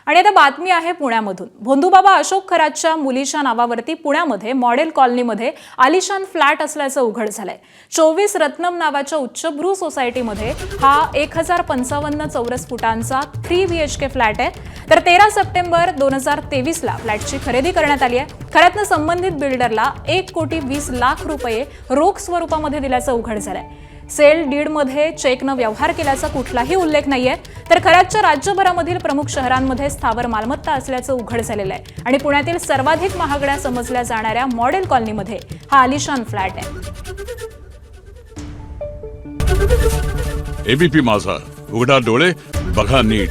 आणि आता बातमी आहे पुण्यामधून। भोंदूबाबा अशोक खरातच्या मुलीच्या नावावरती पुण्यामध्ये मॉडेल कॉलनीमध्ये आलिशान फ्लॅट असल्याचं उघड झालंय। 24 रत्नम नावाच्या उच्चभ्रू सोसायटीमध्ये हा 1055 चौरस फुटांचा 3 BHK फ्लॅट आहे। तर 13 सप्टेंबर 2023 ला फ्लॅटची खरेदी करण्यात आली आहे। खरातनं संबंधित बिल्डरला 1,20,00,000 रुपये रोख स्वरूपामध्ये दिल्याचं उघड झालंय। सेल डीडमध्ये चेकनं व्यवहार केल्याचा कुठलाही उल्लेख नाहीये। तर खरातच्या राज्यभरामधील प्रमुख शहरांमध्ये स्थावर मालमत्ता असल्याचं उघड झालेलं आहे आणि पुण्यातील सर्वाधिक महागड्या समजल्या जाणाऱ्या मॉडेल कॉलनीमध्ये हा आलिशान फ्लॅट आहे। एबीपी माझा, उघडा डोळे बघा नीट।